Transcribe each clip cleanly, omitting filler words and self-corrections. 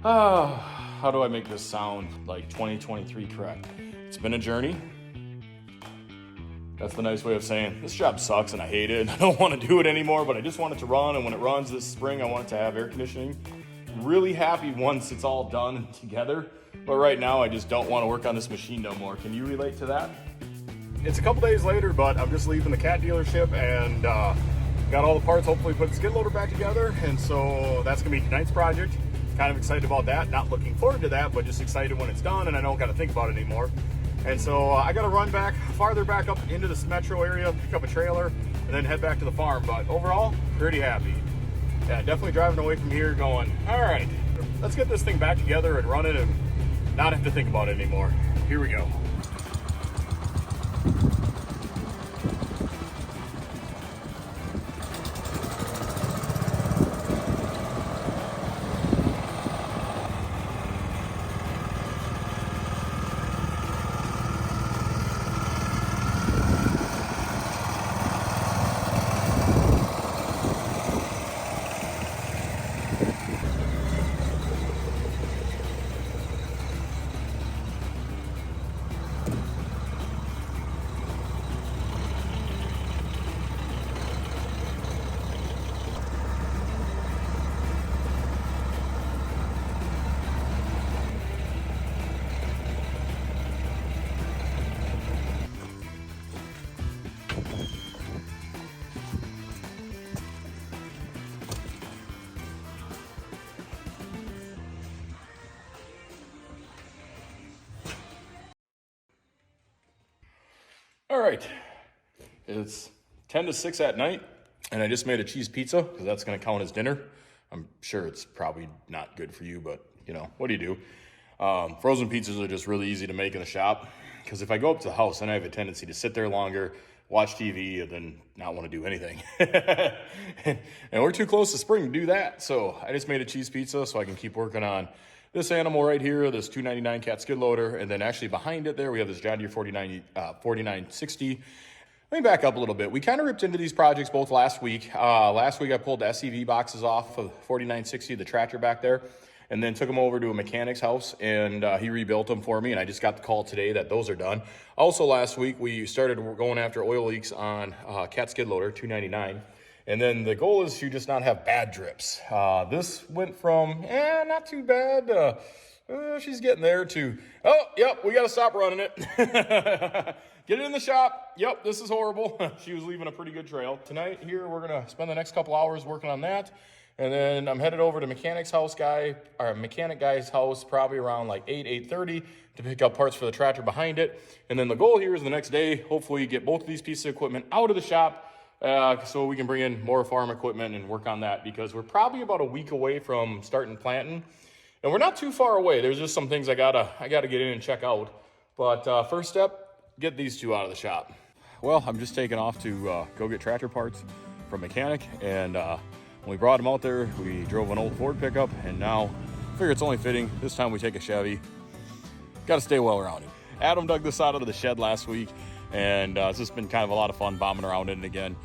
How do I make this sound like 2023 correct? It's been a journey. That's the nice way of saying this job sucks and I hate it and I don't want to do it anymore, but I just want it to run, and when it runs this spring, I want it to have air conditioning. Really happy once it's all done and together, but right now I just don't want to work on this machine no more. Can you relate to that? It's a couple days later, but I'm just leaving the Cat dealership and got all the parts, hopefully put the skid loader back together, and so that's gonna be tonight's project. Kind of excited about that, not looking forward to that, but just excited when it's done and I don't gotta think about it anymore. And so I gotta run back, farther back up into this metro area, pick up a trailer, and then head back to the farm. But overall, pretty happy. Yeah, definitely driving away from here going, all right, let's get this thing back together and run it and not have to think about it anymore. Here we go. All right, it's 10 to 6 at night, and I just made a cheese pizza because that's going to count as dinner. I'm sure it's probably not good for you, but you know, what do you do? Frozen pizzas are just really easy to make in the shop because if I go up to the house, then I have a tendency to sit there longer, watch TV, and then not want to do anything. And we're too close to spring to do that, so I just made a cheese pizza so I can keep working on this animal right here, this 299 Cat skid loader, and then actually behind it there, we have this John Deere 4960. Let me back up a little bit. We kind of ripped into these projects both last week. Last week I pulled the SCV boxes off of 4960, the tractor back there, and then took them over to a mechanic's house, and he rebuilt them for me, and I just got the call today that those are done. Also last week, we started going after oil leaks on Cat skid loader 299. And then the goal is to just not have bad drips. This went from, not too bad, she's getting there, to, oh, yep, we got to stop running it. Get it in the shop. Yep, this is horrible. She was leaving a pretty good trail. Tonight here, we're going to spend the next couple hours working on that. And then I'm headed over to mechanic guy's house, probably around like 8:30 to pick up parts for the tractor behind it. And then the goal here is the next day, hopefully get both of these pieces of equipment out of the shop, so we can bring in more farm equipment and work on that, because we're probably about a week away from starting planting, and we're not too far away. There's just some things I gotta get in and check out. But first step, get these two out of the shop. Well, I'm just taking off to go get tractor parts from mechanic, and when we brought them out there, we drove an old Ford pickup, and now figure it's only fitting. This time we take a Chevy. Got to stay well around it. Adam dug this out of the shed last week, and it's just been kind of a lot of fun bombing around in it again.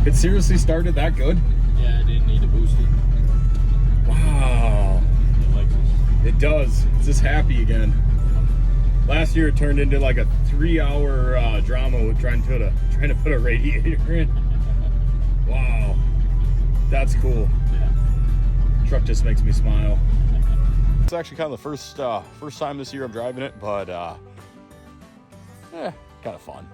It seriously started that good? Yeah, I didn't need to boost it. Wow. It likes it. It does. It's just happy again. Last year it turned into like a 3-hour drama with trying to put a radiator in. Wow, that's cool. Yeah. Truck just makes me smile. It's actually kind of the first time this year I'm driving it, but kind of fun.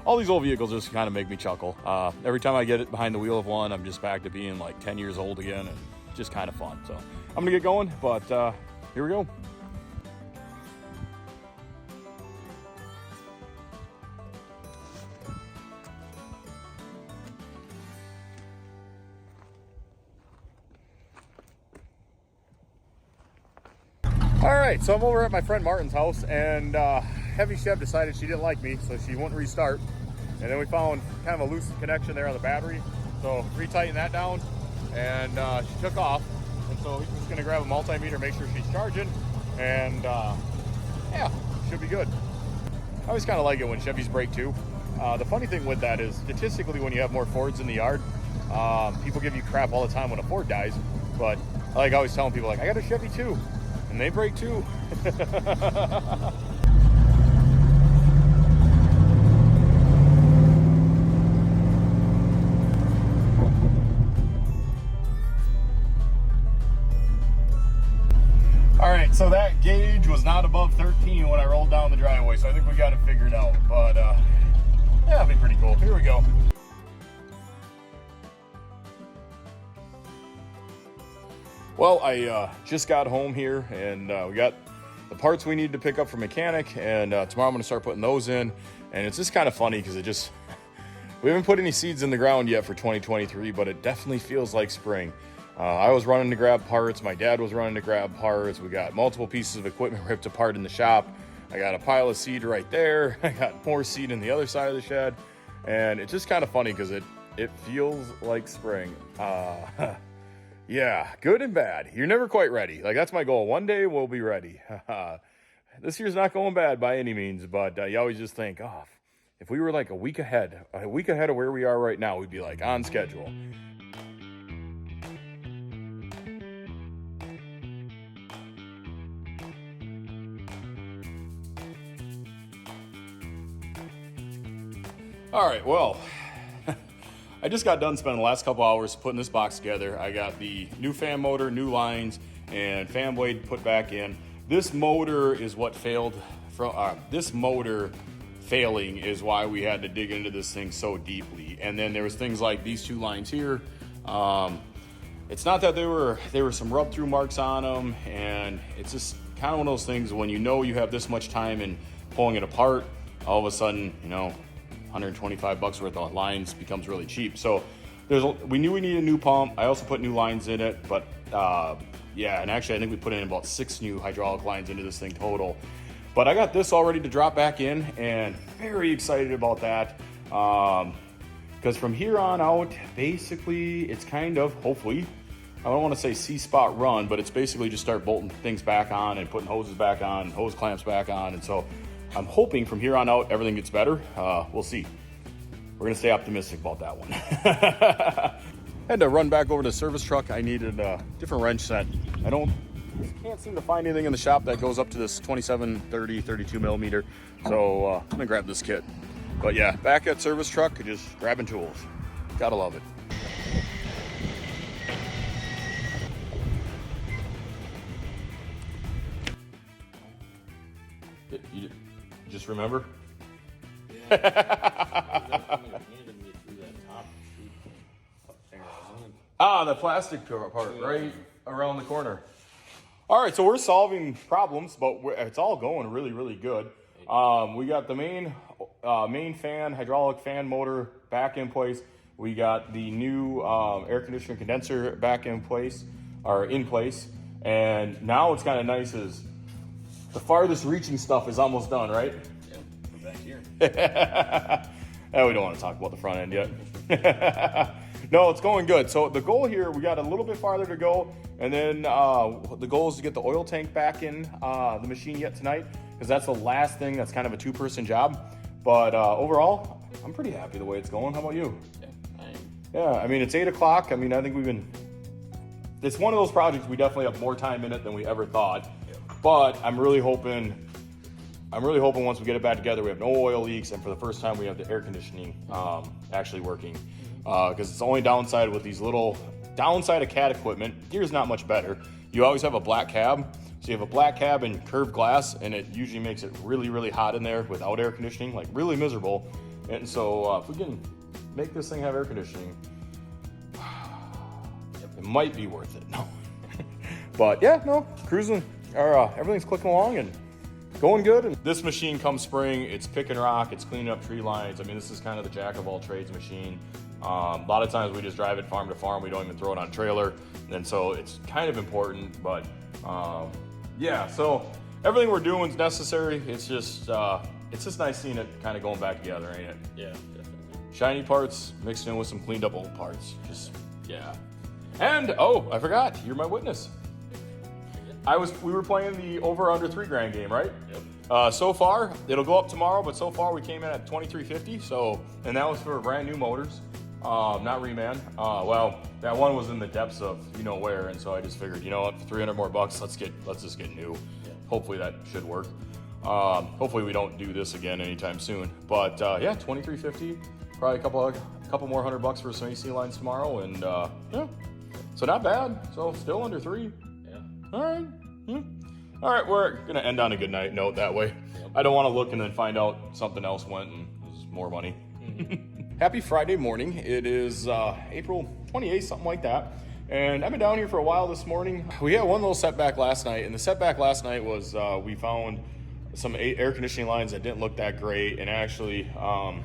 All these old vehicles just kind of make me chuckle. Every time I get it behind the wheel of one, I'm just back to being like 10 years old again, and just kind of fun. So I'm gonna get going, but here we go. All right, so I'm over at my friend Martin's house, and Heavy Chev decided she didn't like me, so she wouldn't restart. And then we found kind of a loose connection there on the battery, so retightened that down, and she took off. And so he's just gonna grab a multimeter, make sure she's charging, and yeah, should be good. I always kind of like it when Chevys break too. The funny thing with that is, statistically, when you have more Fords in the yard, people give you crap all the time when a Ford dies, but I like always telling people, like, I got a Chevy too, and they break too. All right, so that gauge was not above 13 when I rolled down the driveway, so I think we got it figured out. But yeah, that'll be pretty cool. Here we go. Well, I just got home here, and we got the parts we need to pick up from mechanic, and tomorrow I'm going to start putting those in. And it's just kind of funny because we haven't put any seeds in the ground yet for 2023, but it definitely feels like spring. I was running to grab parts. My dad was running to grab parts. We got multiple pieces of equipment ripped apart in the shop. I got a pile of seed right there. I got more seed in the other side of the shed. And it's just kind of funny because it feels like spring. Yeah, good and bad. You're never quite ready. Like, that's my goal. One day we'll be ready. This year's not going bad by any means, but you always just think, oh, if we were like a week ahead of where we are right now, we'd be like on schedule. All right, well, I just got done spending the last couple hours putting this box together. I got the new fan motor, new lines, and fan blade put back in. This motor is what failed. This motor failing is why we had to dig into this thing so deeply. And then there was things like these two lines here. It's not that there were some rub through marks on them, and it's just kind of one of those things when you know you have this much time in pulling it apart, all of a sudden, you know, $125 worth of lines becomes really cheap. So we knew we needed a new pump. I also put new lines in it, but yeah, and actually I think we put in about 6 new hydraulic lines into this thing total. But I got this all ready to drop back in, and very excited about that. Because from here on out, basically it's kind of, hopefully, I don't want to say C-spot run, but it's basically just start bolting things back on and putting hoses back on, hose clamps back on. And so I'm hoping from here on out, everything gets better. We'll see. We're gonna stay optimistic about that one. I had to run back over to the service truck. I needed a different wrench set. I can't seem to find anything in the shop that goes up to this 27, 30, 32 millimeter. So I'm gonna grab this kit. But yeah, back at service truck, just grabbing tools. Gotta love it. You just remember? The plastic part right around the corner. All right, so we're solving problems, but it's all going really, really good. We got the main fan, hydraulic fan motor back in place. We got the new air conditioner condenser back in place, and now what's kind of nice is the farthest reaching stuff is almost done, right? Yeah, we're back here. We don't want to talk about the front end yet. No, it's going good. So the goal here, we got a little bit farther to go, and then the goal is to get the oil tank back in the machine yet tonight, because that's the last thing. That's kind of a 2-person job. But overall, I'm pretty happy the way it's going. How about you? Yeah, I mean, it's 8 o'clock. I mean, I think it's one of those projects we definitely have more time in it than we ever thought. But I'm really hoping once we get it back together, we have no oil leaks, and for the first time, we have the air conditioning actually working. Because it's the only downside with these little downside of CAT equipment. Here's not much better. You always have a black cab. So you have a black cab and curved glass, and it usually makes it really, really hot in there without air conditioning, like really miserable. And so if we can make this thing have air conditioning, it might be worth it. No. But yeah, no, cruising. Everything's clicking along and going good. And this machine come spring, it's picking rock, it's cleaning up tree lines. I mean, this is kind of the jack of all trades machine. A lot of times we just drive it farm to farm. We don't even throw it on a trailer. And so it's kind of important, but yeah, so everything we're doing is necessary. It's just nice seeing it kind of going back together, ain't it? Yeah, definitely. Shiny parts mixed in with some cleaned up old parts. Just, yeah. And, oh, I forgot, you're my witness. We were playing the over under $3,000 game, right? Yep. So far, it'll go up tomorrow, but so far we came in at $2,350. So, and that was for brand new motors, not reman. Well, that one was in the depths of you know where, and so I just figured, you know what, for 300 more bucks, let's just get new. Yeah. Hopefully that should work. Hopefully we don't do this again anytime soon. But yeah, $2,350. Probably a couple more $100 for some AC lines tomorrow, and yeah, so not bad. So still under $3,000. Yeah. All right. All right, we're gonna end on a good note that way. Yep. I don't want to look and then find out something else went and it was more money. Happy Friday morning. It is April 28th, something like that. And I've been down here for a while this morning. We had one little setback last night, and the setback last night was we found some air conditioning lines that didn't look that great, and actually I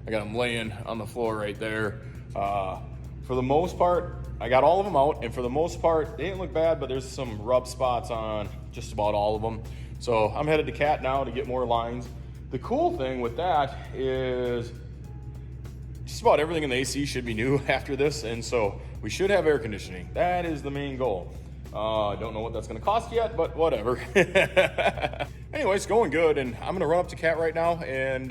got them laying on the floor right there. For the most part, I got all of them out, and for the most part, they didn't look bad, but there's some rub spots on just about all of them. So I'm headed to CAT now to get more lines. The cool thing with that is just about everything in the AC should be new after this, and so we should have air conditioning. That is the main goal. I don't know what that's gonna cost yet, but whatever. Anyway, it's going good, and I'm gonna run up to CAT right now and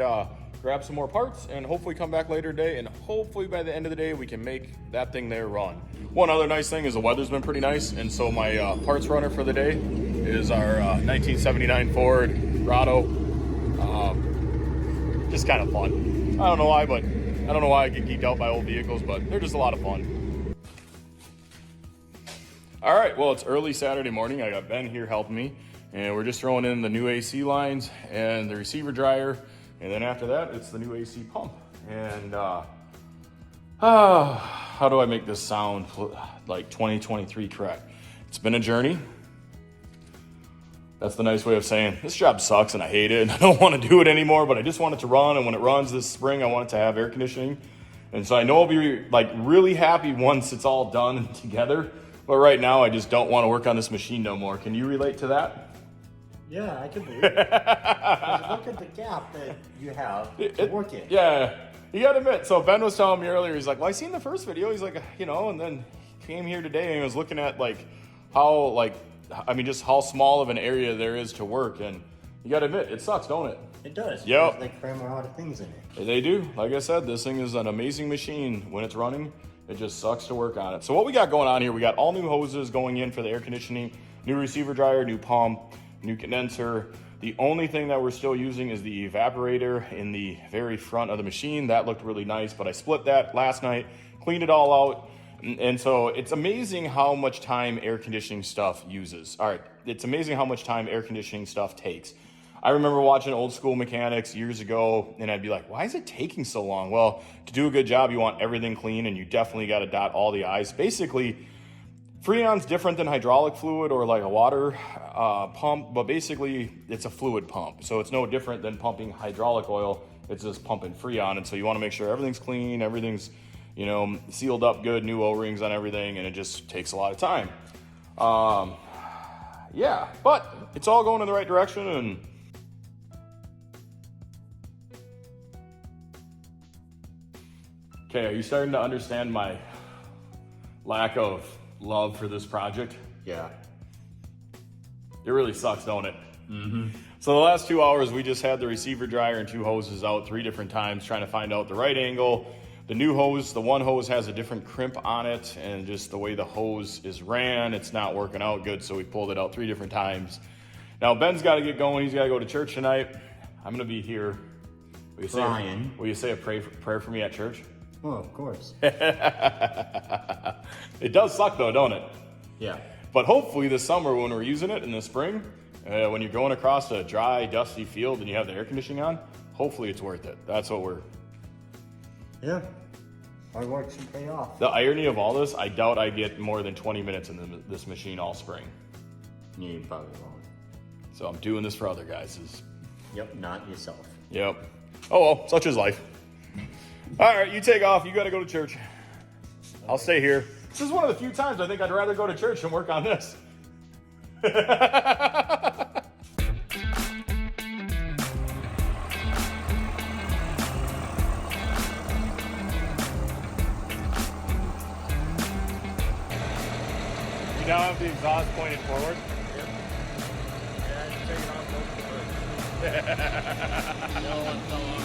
grab some more parts, and hopefully come back later today, and hopefully by the end of the day we can make that thing there run. One other nice thing is the weather's been pretty nice, and so my parts runner for the day is our 1979 Ford Grotto. Just kind of fun. I don't know why, but I don't know why I get geeked out by old vehicles, but they're just a lot of fun. All right, well, it's early Saturday morning. I got Ben here helping me, and we're just throwing in the new AC lines and the receiver dryer. And then after that, it's the new AC pump. And how do I make this sound like 2023 correct? It's been a journey. That's the nice way of saying this job sucks and I hate it and I don't want to do it anymore, but I just want it to run. And when it runs this spring, I want it to have air conditioning. And so I know I'll be like really happy once it's all done and together. But right now, I just don't want to work on this machine no more. Can you relate to that? Yeah, I can believe it. Because look at the gap that you have to work in. Yeah, you gotta admit. So Ben was telling me earlier, he's like, well, I seen the first video. He's like, you know, and then came here today and he was looking at like how, like, I mean, just how small of an area there is to work. And you gotta admit, it sucks, don't it? It does. Yep. Because they cram a lot of things in it. They do. Like I said, this thing is an amazing machine when it's running. It just sucks to work on it. So what we got going on here, we got all new hoses going in for the air conditioning, new receiver dryer, new pump, new condenser. The only thing that we're still using is the evaporator in the very front of the machine. That looked really nice, but I split that last night, cleaned it all out. And so it's amazing how much time air conditioning stuff uses. All right, it's amazing how much time air conditioning stuff takes. I remember watching Old School Mechanics years ago, and I'd be like, why is it taking so long? Well, to do a good job, you want everything clean, and you definitely got to dot all the I's. Basically, Freon's different than hydraulic fluid or like a water pump, but basically it's a fluid pump. So it's no different than pumping hydraulic oil. It's just pumping Freon. And so you want to make sure everything's clean, everything's, you know, sealed up good, new O-rings on everything, and it just takes a lot of time. Yeah, but it's all going in the right direction. And okay, are you starting to understand my lack of love for this project? Yeah. It really sucks, don't it? Mm-hmm. So the last 2 hours, we just had the receiver dryer and two hoses out 3 different times trying to find out the right angle. The new hose, the one hose has a different crimp on it, and just the way the hose is ran, it's not working out good, so we pulled it out 3 different times. Now Ben's got to get going. He's got to go to church tonight. I'm going to be here. Will you say a prayer for me at church? Oh, of course. It does suck though, don't it? Yeah. But hopefully this summer when we're using it in the spring, when you're going across a dry, dusty field and you have the air conditioning on, hopefully it's worth it. That's what we're... Yeah. Hard work should pay off. The irony of all this, I doubt I get more than 20 minutes in this machine all spring. Yeah, you probably won't. So I'm doing this for other guys. Yep, not yourself. Yep. Oh well, such is life. All right, you take off. You got to go to church. I'll stay here. This is one of the few times I think I'd rather go to church than work on this. now have the exhaust pointed forward? Yeah, I can take it off most of it. The other one fell off.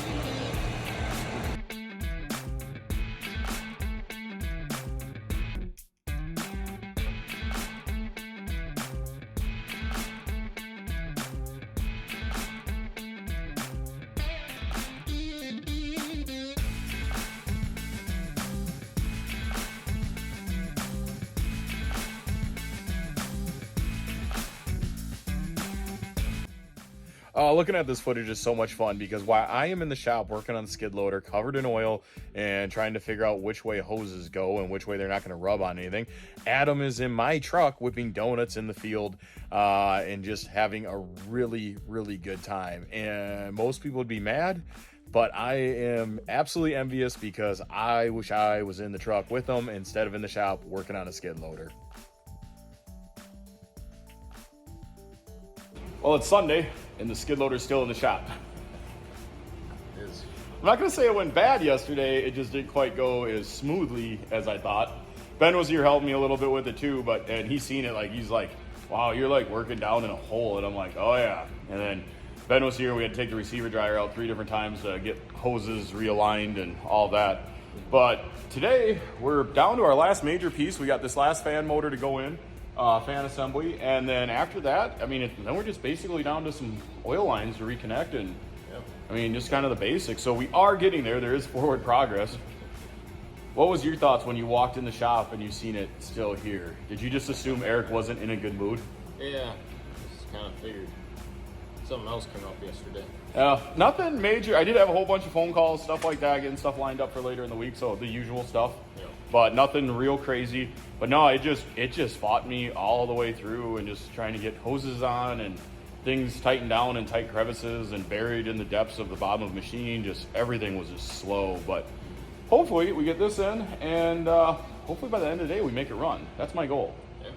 Looking at this footage is so much fun because while I am in the shop working on the skid loader covered in oil and trying to figure out which way hoses go and which way they're not going to rub on anything, Adam is in my truck whipping donuts in the field and just having a really, really good time. And most people would be mad, but I am absolutely envious because I wish I was in the truck with them instead of in the shop working on a skid loader. Well, it's Sunday, and the skid loader's still in the shop. It is. I'm not going to say it went bad yesterday. It just didn't quite go as smoothly as I thought. Ben was here helping me a little bit with it too, and he's seen it. He's like, wow, you're like working down in a hole. And I'm like, oh yeah. And then Ben was here. We had to take the receiver dryer out 3 different times to get hoses realigned and all that. But today, we're down to our last major piece. We got this last fan motor to go in. Fan assembly, and then after that, I mean, then we're just basically down to some oil lines to reconnect, and I mean, just kind of the basics. So we are getting there. There is forward progress. What was your thoughts when you walked in the shop and you seen it still here? Did you just assume Eric wasn't in a good mood? Yeah, just kind of figured something else came up yesterday. Nothing major. I did have a whole bunch of phone calls, stuff like that, getting stuff lined up for later in the week, so the usual stuff. Yeah. But nothing real crazy. But no, it just fought me all the way through, and just trying to get hoses on and things tightened down in tight crevices and buried in the depths of the bottom of the machine. Just everything was just slow. But hopefully we get this in, and hopefully by the end of the day we make it run. That's my goal. Yeah.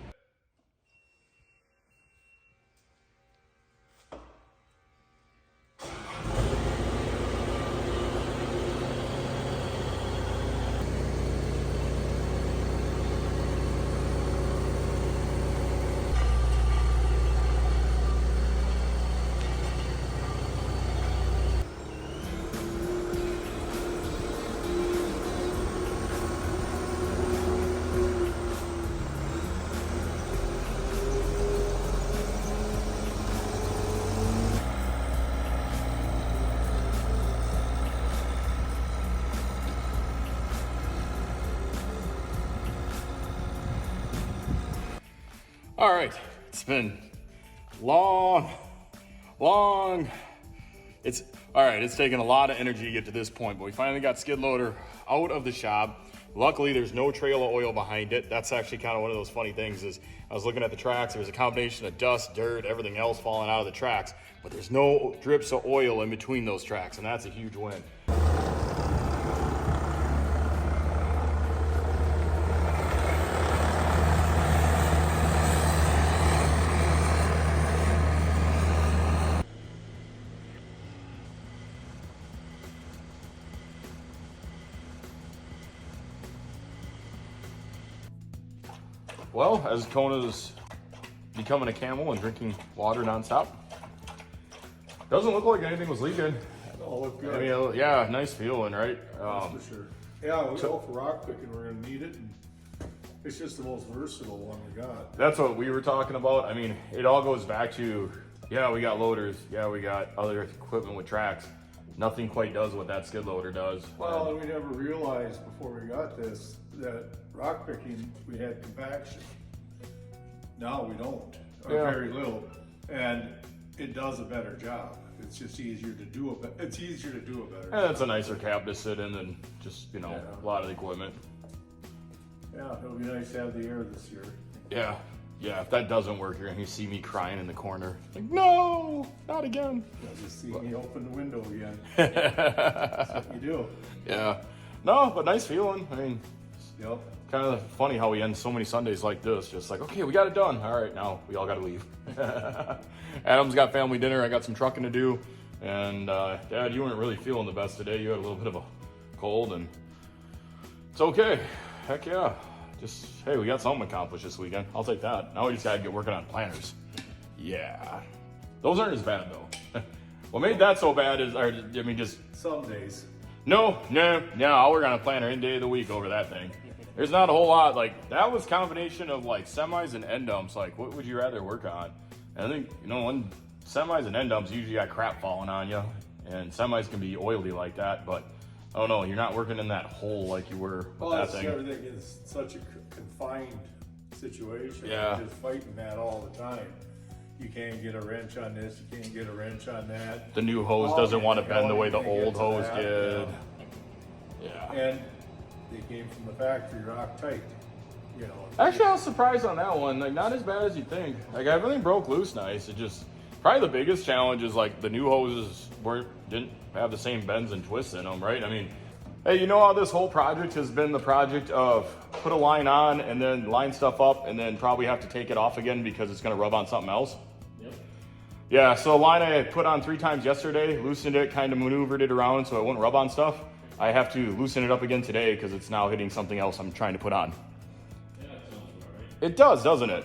All right, it's been long. It's all right. It's taken a lot of energy to get to this point, but we finally got skid loader out of the shop. Luckily, there's no trail of oil behind it. That's actually kind of one of those funny things is I was looking at the tracks. There's a combination of dust, dirt, everything else falling out of the tracks, but there's no drips of oil in between those tracks, and that's a huge win. Well, as Kona's becoming a camel and drinking water nonstop, doesn't look like anything was leaking. Oh, look good. I mean, yeah, nice feeling, right? That's for sure. Yeah, we go for rock picking. We're gonna need it. And it's just the most versatile one we got. That's what we were talking about. I mean, it all goes back to, yeah, we got loaders. Yeah, we got other equipment with tracks. Nothing quite does what that skid loader does. Well, and we never realized before we got this that rock picking we had compaction. Now we don't, or Yeah. very little, and it does a better job. It's just easier to do a better. It's easier to do a better. And it's a nicer cab to sit in than just, you know, Yeah. a lot of the equipment. Yeah, it'll be nice to have the air this year. Yeah, if that doesn't work, you're gonna see me crying in the corner. Like, no, not again. You'll just see me open the window again. That's what you do. Yeah. No, but nice feeling. I mean, Yep. kind of funny how we end so many Sundays like this. Just like, okay, we got it done. All right, now we all got to leave. Adam's got family dinner. I got some trucking to do. And Dad, you weren't really feeling the best today. You had a little bit of a cold, and it's okay. Heck yeah. just, hey, we got something accomplished this weekend. I'll take that. Now we just gotta get working on planners. Yeah. Those aren't as bad though. What made that so bad is, just, Some days. no, I'll work on a planner any day of the week over that thing. There's not a whole lot, like, that was combination of like semis and end dumps. Like, what would you rather work on? And I think, when semis and end dumps, you usually got crap falling on you. And semis can be oily like that, but I don't know, you're not working in that hole like you were with that thing. Everything is such a confined situation. Yeah. You're just fighting that all the time. You can't get a wrench on this, you can't get a wrench on that. The new hose doesn't want to bend the way the old hose did. Yeah. And they came from the factory rock tight, Actually, I was surprised on that one. Like, not as bad as you'd think. Like, everything broke loose nice. It just, probably the biggest challenge is like the new hoses didn't have the same bends and twists in them, right? I mean, hey, you know how this whole project has been the project of put a line on and then line stuff up and then probably have to take it off again because it's going to rub on something else? Yep. Yeah, so a line I put on 3 times yesterday, loosened it, kind of maneuvered it around so it wouldn't rub on stuff. I have to loosen it up again today because it's now hitting something else I'm trying to put on. Yeah, that sounds about right. It does, doesn't it?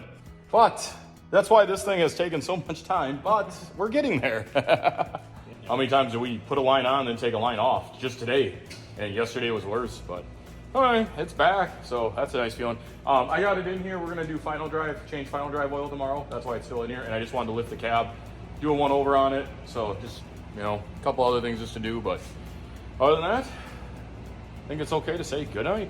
But that's why this thing has taken so much time, but we're getting there. How many times do we put a line on and then take a line off? Just today. And yesterday was worse, but all right, it's back. So that's a nice feeling. I got it in here. We're going to do change final drive oil tomorrow. That's why it's still in here. And I just wanted to lift the cab, do a one over on it. So just, a couple other things just to do. But other than that, I think it's okay to say good night.